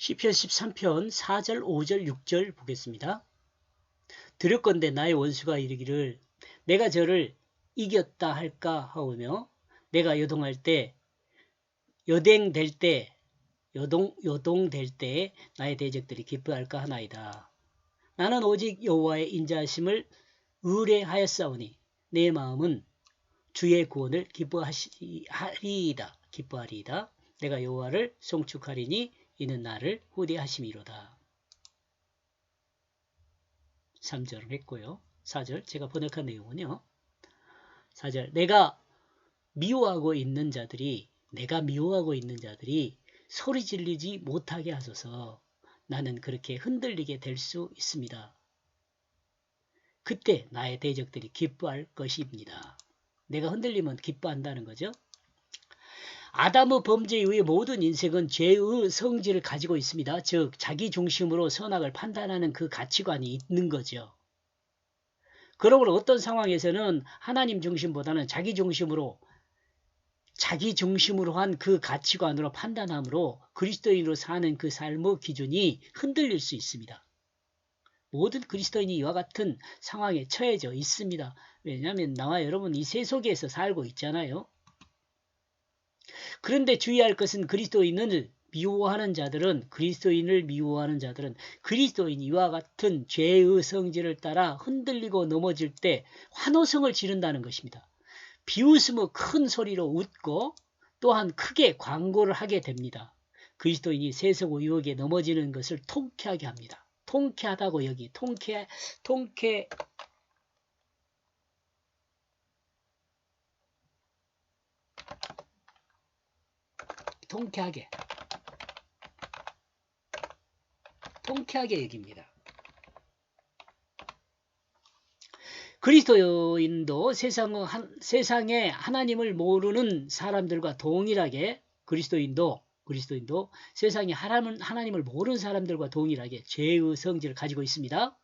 시편 13편 4절 5절 6절 보겠습니다. 두렵건대 나의 원수가 이르기를 내가 저를 이겼다 할까 하오며 내가 요동할 때 요동될 때 나의 대적들이 기뻐할까 하나이다. 나는 오직 여호와의 인자하심을 의뢰하였사오니 내 마음은 주의 구원을 기뻐하리이다. 내가 여호와를 송축하리니 이는 나를 후대하심이로다. 3절을 했고요. 4절 제가 번역한 내용은요. 4절 내가 미워하고 있는 자들이 소리 지르지 못하게 하소서. 나는 그렇게 흔들리게 될 수 있습니다. 그때 나의 대적들이 기뻐할 것입니다. 내가 흔들리면 기뻐한다는 거죠. 아담의 범죄 이후의 모든 인생은 죄의 성질을 가지고 있습니다. 즉 자기 중심으로 선악을 판단하는 그 가치관이 있는 거죠. 그러므로 어떤 상황에서는 하나님 중심보다는 자기 중심으로 한 그 가치관으로 판단함으로 그리스도인으로 사는 그 삶의 기준이 흔들릴 수 있습니다. 모든 그리스도인이 이와 같은 상황에 처해져 있습니다. 왜냐하면 나와 여러분 이 세속에서 살고 있잖아요. 그런데 주의할 것은 그리스도인을 미워하는 자들은 그리스도인이 이와 같은 죄의 성질을 따라 흔들리고 넘어질 때 환호성을 지른다는 것입니다. 비웃음의 큰 소리로 웃고 또한 크게 광고를 하게 됩니다. 그리스도인이 세속 유혹에 넘어지는 것을 통쾌하게 합니다. 통쾌하다고 여기 통쾌하게 여깁니다. 그리스도인도 세상에 하나님을 모르는 사람들과 동일하게 그리스도인도 세상에 하나님을 모르는 사람들과 동일하게 죄의 성질을 가지고 있습니다.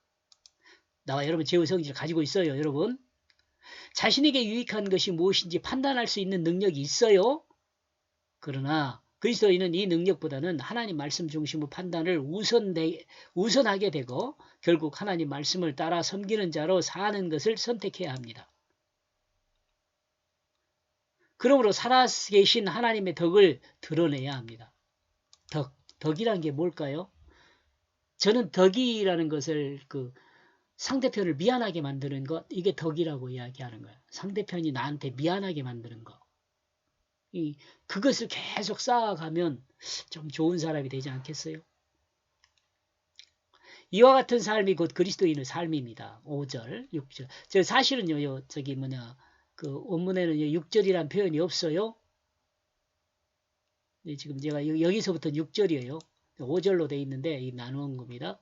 나와 여러분 죄의 성질을 가지고 있어요. 여러분 자신에게 유익한 것이 무엇인지 판단할 수 있는 능력이 있어요. 그러나 그리스도인은 이 능력보다는 하나님 말씀 중심의 판단을 우선하게 되고 결국 하나님 말씀을 따라 섬기는 자로 사는 것을 선택해야 합니다. 그러므로 살아계신 하나님의 덕을 드러내야 합니다. 덕이란 게 뭘까요? 저는 덕이라는 것을 상대편을 미안하게 만드는 것, 이게 덕이라고 이야기하는 거예요. 상대편이 나한테 미안하게 만드는 것. 그것을 계속 쌓아가면 좀 좋은 사람이 되지 않겠어요? 이와 같은 삶이 곧 그리스도인의 삶입니다. 5절, 6절. 사실은요, 원문에는 6절이란 표현이 없어요. 네, 지금 제가 여기서부터 6절이에요. 5절로 돼 있는데, 이 나누는 겁니다.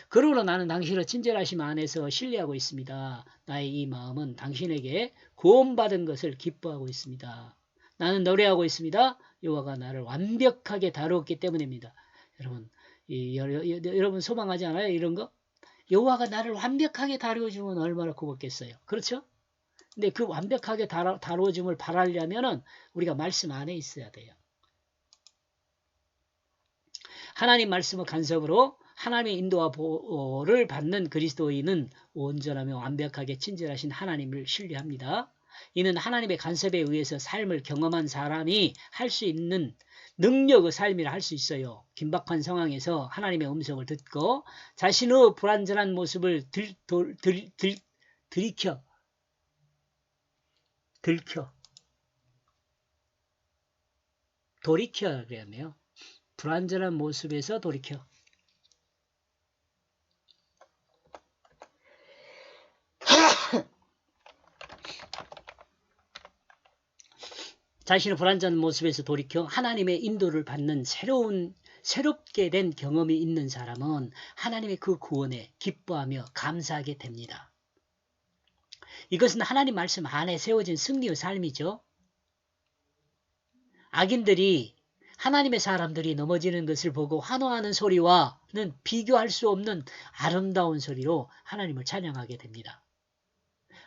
그러므로 나는 당신의 친절하심 안에서 신뢰하고 있습니다. 나의 이 마음은 당신에게 구원받은 것을 기뻐하고 있습니다. 나는 노래하고 있습니다. 여호와가 나를 완벽하게 다루었기 때문입니다. 여러분, 여러분 소망하지 않아요? 이런 거? 여호와가 나를 완벽하게 다루어주면 얼마나 고맙겠어요. 그렇죠? 근데 그 완벽하게 다루어줌을 바라려면 우리가 말씀 안에 있어야 돼요. 하나님 말씀의 간섭으로 하나님의 인도와 보호를 받는 그리스도인은 온전하며 완벽하게 친절하신 하나님을 신뢰합니다. 이는 하나님의 간섭에 의해서 삶을 경험한 사람이 할 수 있는 능력의 삶이라 할 수 있어요. 긴박한 상황에서 하나님의 음성을 듣고 자신의 불완전한 모습을 돌이켜 그러네요. 불완전한 모습에서 돌이켜. 자신의 불완전한 모습에서 돌이켜 하나님의 인도를 받는 새롭게 된 경험이 있는 사람은 하나님의 그 구원에 기뻐하며 감사하게 됩니다. 이것은 하나님 말씀 안에 세워진 승리의 삶이죠. 악인들이 하나님의 사람들이 넘어지는 것을 보고 환호하는 소리와는 비교할 수 없는 아름다운 소리로 하나님을 찬양하게 됩니다.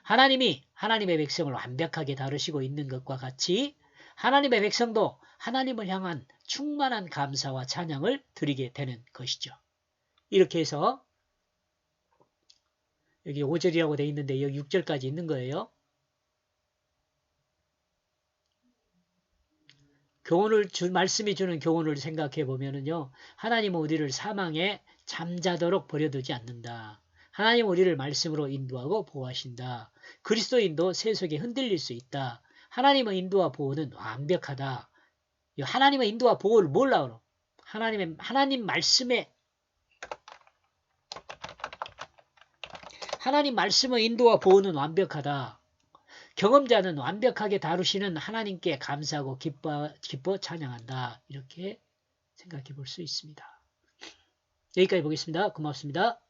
하나님이 하나님의 백성을 완벽하게 다루시고 있는 것과 같이 하나님의 백성도 하나님을 향한 충만한 감사와 찬양을 드리게 되는 것이죠. 이렇게 해서 여기 5절이라고 되어 있는데 여기 6절까지 있는 거예요. 말씀이 주는 교훈을 생각해 보면은요, 하나님은 우리를 사망에 잠자도록 버려두지 않는다. 하나님은 우리를 말씀으로 인도하고 보호하신다. 그리스도인도 세속에 흔들릴 수 있다. 하나님의 인도와 보호는 완벽하다. 하나님의 인도와 보호를 뭘라 그러? 하나님 말씀의 인도와 보호는 완벽하다. 경험자는 완벽하게 다루시는 하나님께 감사하고 기뻐 찬양한다. 이렇게 생각해 볼 수 있습니다. 여기까지 보겠습니다. 고맙습니다.